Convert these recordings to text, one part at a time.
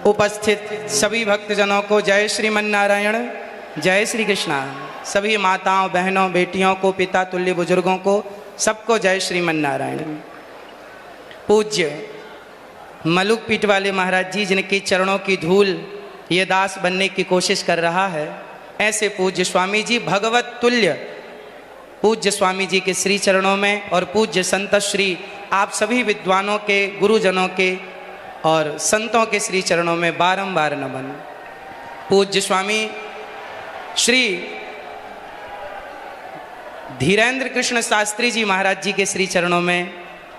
उपस्थित सभी भक्तजनों को जय श्रीमन नारायण, जय श्री कृष्णा। सभी माताओं, बहनों, बेटियों को, पिता तुल्य बुजुर्गों को, सबको जय श्रीमन नारायण। पूज्य मलुक पीठ वाले महाराज जी, जिनके चरणों की धूल ये दास बनने की कोशिश कर रहा है, ऐसे पूज्य स्वामी जी, भगवत तुल्य पूज्य स्वामी जी के श्री चरणों में और पूज्य संत श्री आप सभी विद्वानों के, गुरुजनों के और संतों के श्री चरणों में बारंबार नमन। पूज्य स्वामी श्री धीरेन्द्र कृष्ण शास्त्री जी महाराज जी के श्री चरणों में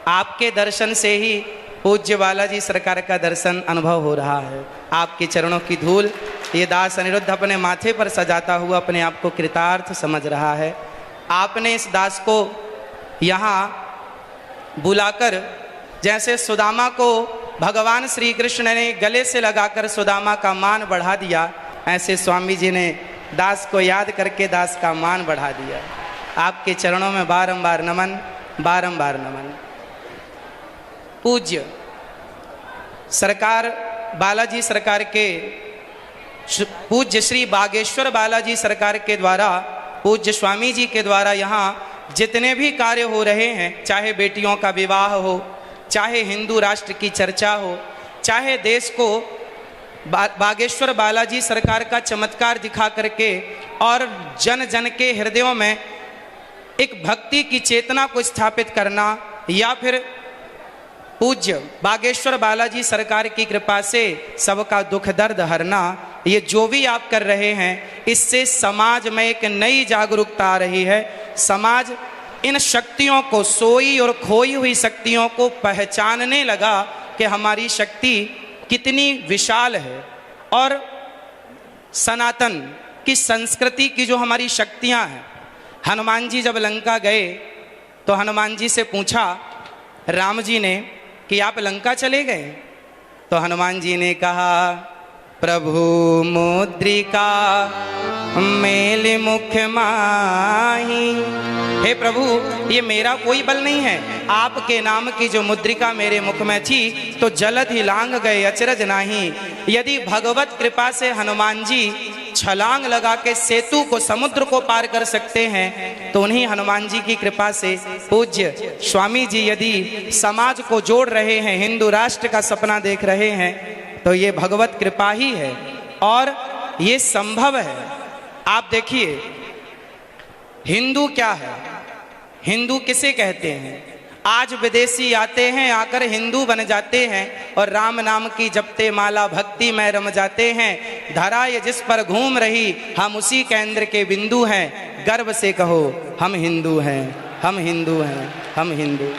आपके दर्शन से ही पूज्य बालाजी सरकार का दर्शन अनुभव हो रहा है। आपके चरणों की धूल ये दास अनिरुद्ध अपने माथे पर सजाता हुआ अपने आप को कृतार्थ समझ रहा है। आपने इस दास को यहाँ बुलाकर, जैसे सुदामा को भगवान श्री कृष्ण ने गले से लगाकर सुदामा का मान बढ़ा दिया, ऐसे स्वामी जी ने दास को याद करके दास का मान बढ़ा दिया। आपके चरणों में बारंबार नमन, बारंबार नमन। पूज्य सरकार बालाजी सरकार के, पूज्य श्री बागेश्वर बालाजी सरकार के द्वारा, पूज्य स्वामी जी के द्वारा यहाँ जितने भी कार्य हो रहे हैं, चाहे बेटियों का विवाह हो, चाहे हिंदू राष्ट्र की चर्चा हो, चाहे देश को बागेश्वर बालाजी सरकार का चमत्कार दिखा करके और जन जन के हृदयों में एक भक्ति की चेतना को स्थापित करना, या फिर पूज्य बागेश्वर बालाजी सरकार की कृपा से सबका दुख दर्द हरना, ये जो भी आप कर रहे हैं, इससे समाज में एक नई जागरूकता आ रही है। समाज इन शक्तियों को, सोई और खोई हुई शक्तियों को पहचानने लगा कि हमारी शक्ति कितनी विशाल है। और सनातन की संस्कृति की जो हमारी शक्तियां हैं, हनुमान जी जब लंका गए तो हनुमान जी से पूछा राम जी ने कि आप लंका चले गए? तो हनुमान जी ने कहा, प्रभु मुद्रिका मेल मुख माही। हे प्रभु, ये मेरा कोई बल नहीं है, आपके नाम की जो मुद्रिका मेरे मुख में थी तो जलद ही लांग गए, अचरज नाही। यदि भगवत कृपा से हनुमान जी छलांग लगा के सेतु को, समुद्र को पार कर सकते हैं, तो उन्हीं हनुमान जी की कृपा से पूज्य स्वामी जी यदि समाज को जोड़ रहे हैं, हिंदू राष्ट्र का सपना देख रहे हैं, तो ये भगवत कृपा ही है और ये संभव है। आप देखिए, हिंदू क्या है, हिंदू किसे कहते हैं? आज विदेशी आते हैं, आकर हिंदू बन जाते हैं और राम नाम की जपते माला भक्ति में रम जाते हैं। धरा ये जिस पर घूम रही, हम उसी केंद्र के बिंदु हैं। गर्व से कहो हम हिंदू हैं, हम हिंदू हैं, हम हिंदू।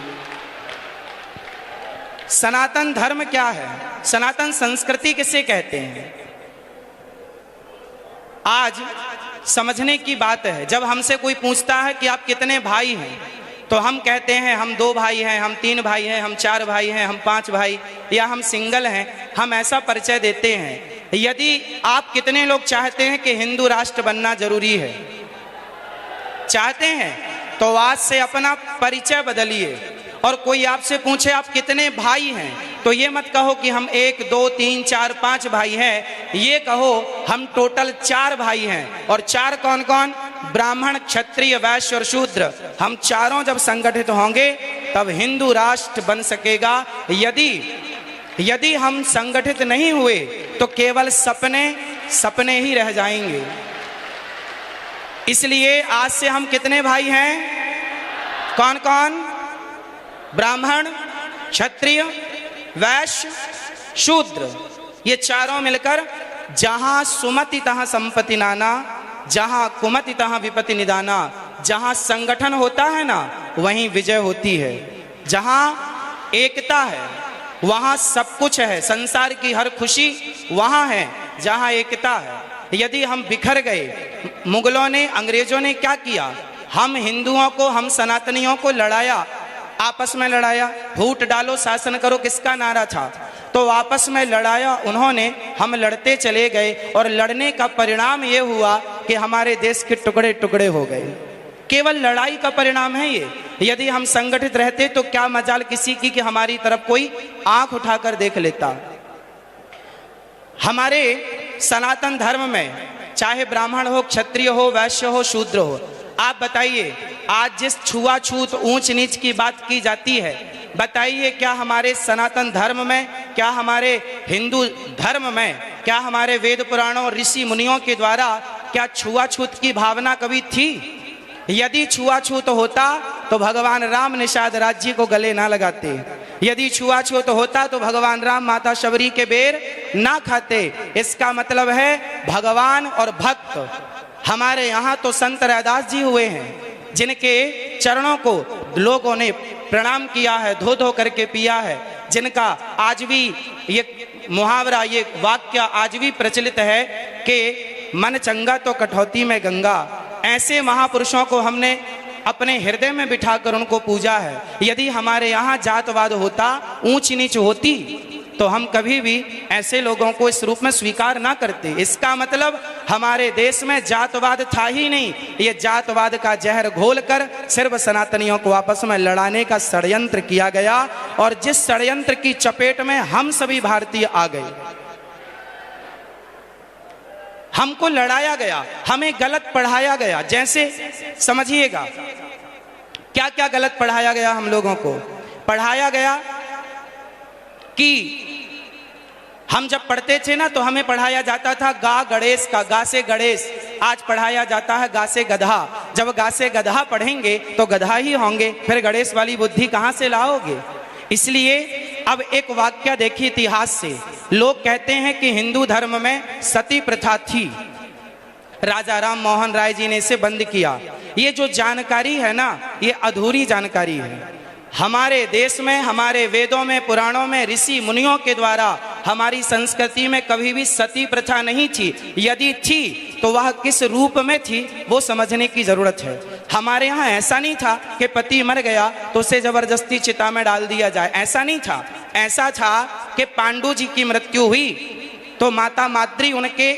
सनातन धर्म क्या है? सनातन संस्कृति किसे कहते हैं? आज समझने की बात है। जब हमसे कोई पूछता है कि आप कितने भाई हैं, तो हम कहते हैं हम 2 भाई हैं, हम 3 भाई हैं, हम 4 भाई हैं, हम 5 भाई, या हम सिंगल हैं। हम ऐसा परिचय देते हैं। यदि आप कितने लोग चाहते हैं कि हिंदू राष्ट्र बनना जरूरी है? चाहते हैं तो आज से अपना परिचय बदलिए। और कोई आपसे पूछे आप कितने भाई हैं, तो ये मत कहो कि हम 1 2 3 4 5 भाई हैं, ये कहो हम टोटल 4 भाई हैं। और 4 कौन कौन? ब्राह्मण, क्षत्रिय, वैश्य और शूद्र। हम चारों जब संगठित होंगे तब हिंदू राष्ट्र बन सकेगा। यदि हम संगठित नहीं हुए तो केवल सपने ही रह जाएंगे। इसलिए आज से हम कितने भाई हैं? कौन कौन? ब्राह्मण, क्षत्रिय, वैश्य, शूद्र। ये चारों मिलकर जहां सुमति तहां संपत्ति नाना, जहां कुमति तहां विपत्ति निदाना। जहां संगठन होता है ना, वहीं विजय होती है। जहां एकता है वहां सब कुछ है। संसार की हर खुशी वहां है जहां एकता है। यदि हम बिखर गए, मुगलों ने, अंग्रेजों ने क्या किया? हम हिंदुओं को, हम सनातनियों को लड़ाया, आपस में लड़ाया। फूट डालो शासन करो किसका नारा था? तो आपस में लड़ाया उन्होंने, हम लड़ते चले गए और लड़ने का परिणाम ये हुआ कि हमारे देश के टुकड़े टुकड़े हो गए। केवल लड़ाई का परिणाम है ये। यदि हम संगठित रहते तो क्या मजाल किसी की कि हमारी तरफ कोई आंख उठाकर देख लेता। हमारे सनातन धर्म में चाहे ब्राह्मण हो, क्षत्रिय हो, वैश्य हो, शूद्र हो, आप बताइए आज जिस छुआछूत ऊंच नीच की बात की जाती है, बताइए क्या हमारे सनातन धर्म में, क्या हमारे हिंदू धर्म में, क्या हमारे वेद पुराणों ऋषि मुनियों के द्वारा क्या छुआछूत की भावना कभी थी? यदि छुआछूत होता तो भगवान राम निषाद राज्य को गले ना लगाते। यदि छुआछूत होता तो भगवान राम माता शबरी के बेर ना खाते। इसका मतलब है भगवान और भक्त हमारे यहाँ तो संत रैदास जी हुए हैं, जिनके चरणों को लोगों ने प्रणाम किया है, धो धो करके पिया है, जिनका आज भी ये मुहावरा, ये वाक्य आज भी प्रचलित है कि मन चंगा तो कठौती में गंगा। ऐसे महापुरुषों को हमने अपने हृदय में बिठाकर उनको पूजा है। यदि हमारे यहाँ जातवाद होता, ऊंच नीच होती, तो हम कभी भी ऐसे लोगों को इस रूप में स्वीकार ना करते। इसका मतलब हमारे देश में जातवाद था ही नहीं। ये जातवाद का जहर घोलकर सिर्फ सनातनियों को आपस में लड़ाने का षड्यंत्र किया गया, और जिस षड्यंत्र की चपेट में हम सभी भारतीय आ गए, हमको लड़ाया गया, हमें गलत पढ़ाया गया। जैसे समझिएगा क्या क्या गलत पढ़ाया गया हम लोगों को। पढ़ाया गया कि हम जब पढ़ते थे ना तो हमें पढ़ाया जाता था गा गणेश का, गा से गणेश। आज पढ़ाया जाता है गा से गधा। जब गा से गधा पढ़ेंगे तो गधा ही होंगे, फिर गणेश वाली बुद्धि कहां से लाओगे? इसलिए अब एक वाक्य देखिए इतिहास से। लोग कहते हैं कि हिंदू धर्म में सती प्रथा थी, राजा राम मोहन राय जी ने इसे बंद किया। ये जो जानकारी है ना, ये अधूरी जानकारी है। हमारे देश में, हमारे वेदों में, पुराणों में, ऋषि मुनियों के द्वारा हमारी संस्कृति में कभी भी सती प्रथा नहीं थी। यदि थी तो वह किस रूप में थी वो समझने की जरूरत है। हमारे यहाँ ऐसा नहीं था कि पति मर गया तो उसे जबरदस्ती चिता में डाल दिया जाए, ऐसा नहीं था। ऐसा था कि पांडु जी की मृत्यु हुई तो माता माद्री उनके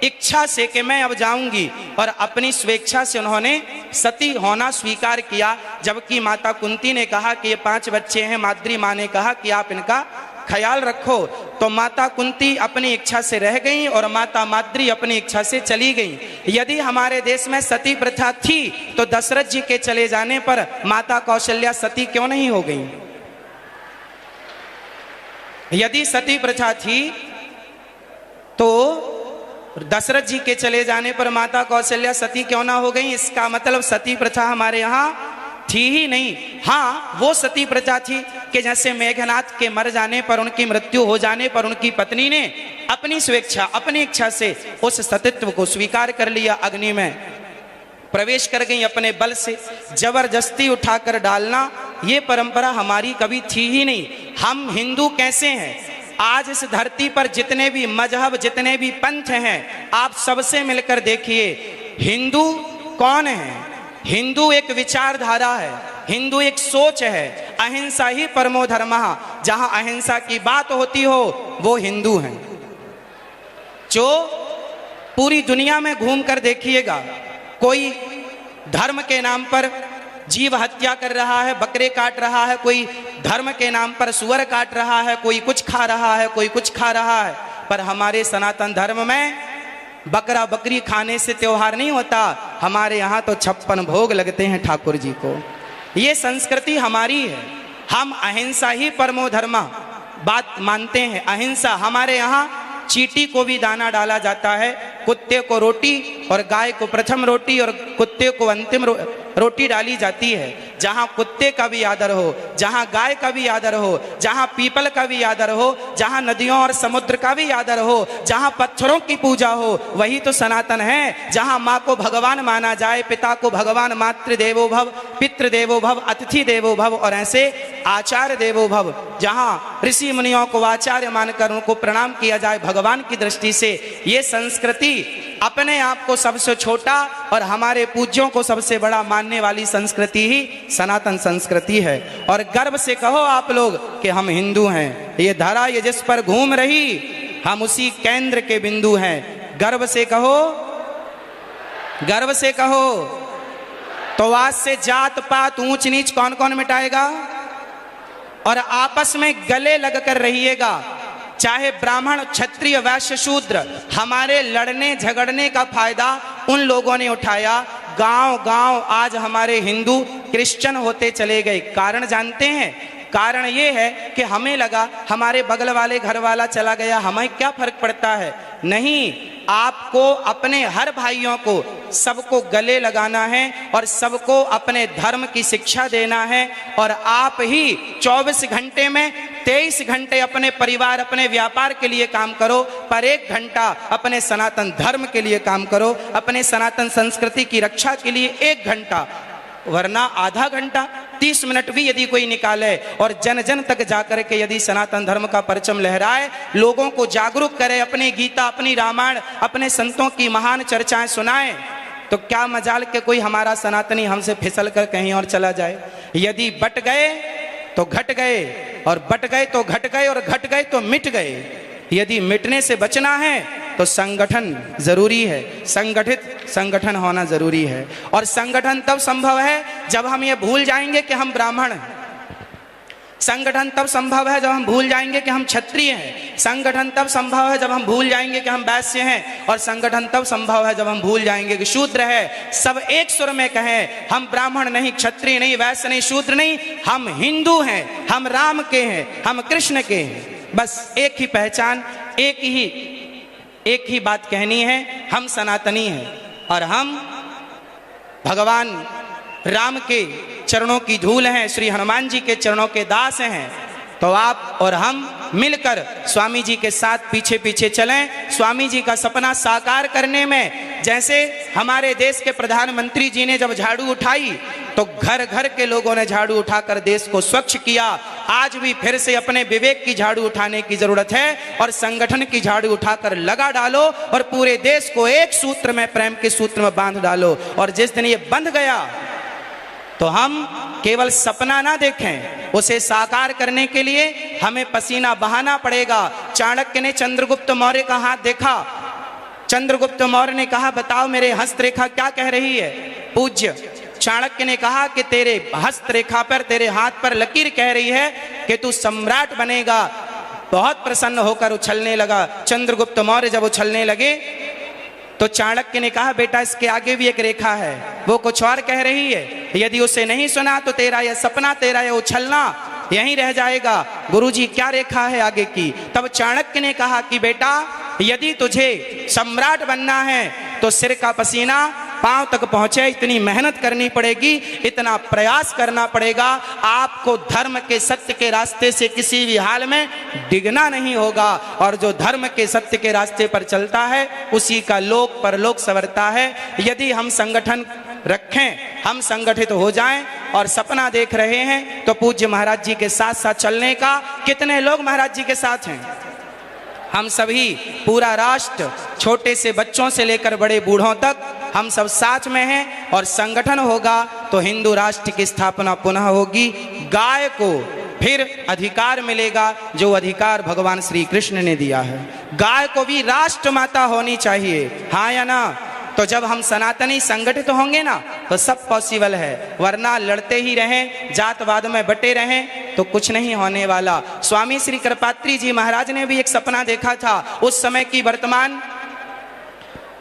इच्छा से कि मैं अब जाऊंगी, और अपनी स्वेच्छा से उन्होंने सती होना स्वीकार किया। जबकि माता कुंती ने कहा कि ये 5 बच्चे हैं, माद्री माँ ने कहा कि आप इनका ख्याल रखो। तो माता कुंती अपनी इच्छा से रह गई और माता माद्री अपनी इच्छा से चली गई। यदि हमारे देश में सती प्रथा थी तो दशरथ जी के चले जाने पर माता कौशल्या सती क्यों नहीं हो गई? यदि सती प्रथा थी तो दशरथ जी के चले जाने पर माता कौशल्या सती क्यों ना हो गई? इसका मतलब सती प्रथा हमारे यहाँ थी ही नहीं। हाँ, वो सती प्रथा थी कि जैसे मेघनाथ के मर जाने पर, उनकी मृत्यु हो जाने पर उनकी पत्नी ने अपनी स्वेच्छा, अपनी इच्छा से उस सतीत्व को स्वीकार कर लिया, अग्नि में प्रवेश कर गई अपने बल से। जबरदस्ती उठाकर डालना ये परंपरा हमारी कभी थी ही नहीं। हम हिंदू कैसे हैं? आज इस धरती पर जितने भी मजहब, जितने भी पंथ हैं, आप सबसे मिलकर देखिए हिंदू कौन है? हिंदू एक विचारधारा है, हिंदू एक सोच है। अहिंसा ही परमो धर्मः, जहां अहिंसा की बात होती हो वो हिंदू हैं। जो पूरी दुनिया में घूम कर देखिएगा, कोई धर्म के नाम पर जीव हत्या कर रहा है, बकरे काट रहा है, कोई धर्म के नाम पर सुअर काट रहा है, कोई कुछ खा रहा है, कोई कुछ खा रहा है। पर हमारे सनातन धर्म में बकरा बकरी खाने से त्योहार नहीं होता। हमारे यहाँ तो 56 भोग लगते हैं ठाकुर जी को। ये संस्कृति हमारी है। हम अहिंसा ही परमो धर्म बात मानते हैं। अहिंसा, हमारे यहाँ चींटी को भी दाना डाला जाता है, कुत्ते को रोटी और गाय को प्रथम रोटी और कुत्ते को अंतिम रोटी डाली जाती है। जहाँ कुत्ते का भी आदर हो, जहाँ गाय का भी आदर हो, जहाँ पीपल का भी आदर हो, जहाँ नदियों और समुद्र का भी आदर हो, जहाँ पत्थरों की पूजा हो, वही तो सनातन है। जहाँ माँ को भगवान माना जाए, पिता को भगवान, मातृ देवो भव, पितृ देवो भव, अतिथि देवो भव, और ऐसे आचार्य देवो भव। जहाँ ऋषि मुनियों को आचार्य मानकर उनको प्रणाम किया जाए भगवान की दृष्टि से। ये संस्कृति अपने आप को सबसे छोटा और हमारे पूज्यों को सबसे बड़ा मानने वाली संस्कृति ही सनातन संस्कृति है। और गर्व से कहो आप लोग कि हम हिंदू हैं। ये धरा ये जिस पर घूम रही, हम उसी केंद्र के बिंदु हैं। गर्व से कहो, गर्व से कहो। तो आज से जात पात ऊंच नीच कौन कौन मिटाएगा? और आपस में गले लगकर रहिएगा। चाहे ब्राह्मण, क्षत्रिय, वैश्य, शूद्र, हमारे लड़ने झगड़ने का फायदा उन लोगों ने उठाया। गांव गांव आज हमारे हिंदू क्रिश्चियन होते चले गए। कारण जानते हैं? कारण ये है कि हमें लगा हमारे बगल वाले घर वाला चला गया, हमें क्या फर्क पड़ता है। नहीं, आपको अपने हर भाइयों को सबको गले लगाना है और सबको अपने धर्म की शिक्षा देना है। और आप ही 24 घंटे में 23 घंटे अपने परिवार, अपने व्यापार के लिए काम करो, पर 1 घंटा अपने सनातन धर्म के लिए काम करो, अपने सनातन संस्कृति की रक्षा के लिए 1 घंटा, वरना आधा घंटा 30 मिनट भी यदि कोई निकाले और जन जन तक जाकर के यदि सनातन धर्म का परचम लहराए, लोगों को जागरूक करे, अपनी गीता, अपनी रामायण, अपने संतों की महान चर्चाएं सुनाए, तो क्या मजाल के कोई हमारा सनातनी हमसे फिसल कर कहीं और चला जाए। यदि बट गए तो घट गए, और बट गए तो घट गए, और घट गए तो मिट गए। यदि मिटने से बचना है तो संगठन जरूरी है, संगठित संगठन होना जरूरी है। और संगठन तब संभव है जब हम ये भूल जाएंगे कि हम ब्राह्मण हैं। संगठन तब संभव है जब हम भूल जाएंगे कि हम क्षत्रिय हैं। संगठन तब संभव है जब हम भूल जाएंगे कि हम वैश्य हैं। और संगठन तब संभव है जब हम भूल जाएंगे कि शूद्र है। सब एक सुर में कहें, हम ब्राह्मण नहीं, क्षत्रिय नहीं, वैश्य नहीं, शूद्र नहीं, हम हिंदू हैं, हम राम के हैं, हम कृष्ण के हैं। बस एक ही पहचान, एक ही बात कहनी है, हम सनातनी हैं और हम भगवान राम के चरणों की धूल हैं, श्री हनुमान जी के चरणों के दास हैं। तो आप और हम मिलकर स्वामी जी के साथ पीछे पीछे चलें, स्वामी जी का सपना साकार करने में। जैसे हमारे देश के प्रधानमंत्री जी ने जब झाड़ू उठाई तो घर घर के लोगों ने झाड़ू उठाकर देश को स्वच्छ किया। आज भी फिर से अपने विवेक की झाड़ू उठाने की जरूरत है और संगठन की झाड़ू उठाकर लगा डालो और पूरे देश को एक सूत्र में, प्रेम के सूत्र में बांध डालो। और जिस दिन ये बंध गया तो हम केवल सपना ना देखें, उसे साकार करने के लिए हमें पसीना बहाना पड़ेगा। चाणक्य ने चंद्रगुप्त मौर्य का हाथ देखा। चंद्रगुप्त मौर्य ने कहा, बताओ मेरे हस्तरेखा क्या कह रही है। पूज्य चाणक्य ने कहा कि तेरे हस्तरेखा पर, तेरे हाथ पर लकीर कह रही है कि तू सम्राट बनेगा। बहुत प्रसन्न होकर उछलने लगा चंद्रगुप्त मौर्य। जब उछलने लगे तो चाणक्य ने कहा, बेटा इसके आगे भी एक रेखा है, वो कुछ और कह रही है। यदि उसे नहीं सुना तो तेरा यह सपना, तेरा यह उछलना यहीं रह जाएगा। गुरुजी क्या रेखा है आगे की? तब चाणक्य ने कहा कि बेटा यदि तुझे सम्राट बनना है तो सिर का पसीना पांव तक पहुंचे, इतनी मेहनत करनी पड़ेगी, इतना प्रयास करना पड़ेगा। आपको धर्म के, सत्य के रास्ते से किसी भी हाल में डिगना नहीं होगा। और जो धर्म के, सत्य के रास्ते पर चलता है उसी का लोक परलोक संवरता है। यदि हम संगठन रखें, हम संगठित हो जाएं और सपना देख रहे हैं तो पूज्य महाराज जी के साथ साथ चलने का। कितने लोग महाराज जी के साथ हैं? हम सभी, पूरा राष्ट्र, छोटे से बच्चों से लेकर बड़े बूढ़ों तक हम सब साथ में हैं। और संगठन होगा तो हिंदू राष्ट्र की स्थापना पुनः होगी। गाय को फिर अधिकार मिलेगा जो अधिकार भगवान श्री कृष्ण ने दिया है। गाय को भी राष्ट्र माता होनी चाहिए, हाँ या ना? तो जब हम सनातनी संगठित होंगे ना तो सब पॉसिबल है, वरना लड़ते ही रहें, जातवाद में बटे रहें तो कुछ नहीं होने वाला। स्वामी श्री कृपात्री जी महाराज ने भी एक सपना देखा था। उस समय की वर्तमान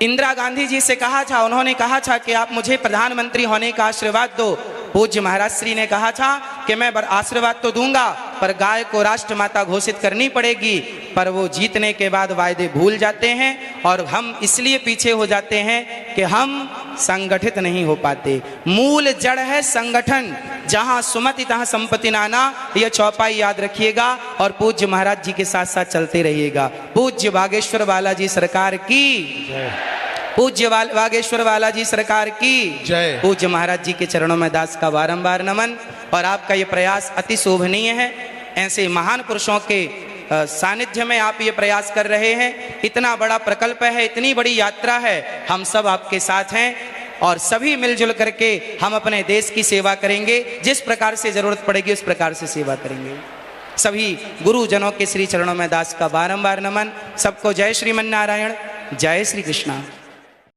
इंदिरा गांधी जी से कहा था, उन्होंने कहा था कि आप मुझे प्रधानमंत्री होने का आशीर्वाद दो। पूज्य महाराज श्री ने कहा था कि मैं आशीर्वाद तो दूंगा पर गाय को राष्ट्रमाता घोषित करनी पड़ेगी। पर वो जीतने के बाद वायदे भूल जाते हैं और हम इसलिए पीछे हो जाते हैं कि हम संगठित नहीं हो पाते। मूल जड़ है संगठन, जहां सुमति तहां संपत्ति नाना, यह चौपाई याद रखिएगा और पूज्य महाराज जी के साथ साथ चलते रहिएगा। पूज्य बागेश्वर बालाजी सरकार की जय। पूज्य बागेश्वर बालाजी सरकार की जय। पूज्य महाराज जी के चरणों में दास का बारंबार नमन। और आपका ये प्रयास अति शोभनीय है। ऐसे महान पुरुषों के सानिध्य में आप ये प्रयास कर रहे हैं। इतना बड़ा प्रकल्प है, इतनी बड़ी यात्रा है, हम सब आपके साथ हैं और सभी मिलजुल करके हम अपने देश की सेवा करेंगे। जिस प्रकार से जरूरत पड़ेगी उस प्रकार से सेवा करेंगे। सभी गुरुजनों के श्री चरणों में दास का बारंबार नमन। सबको जय श्रीमन नारायण, जय श्री कृष्णा।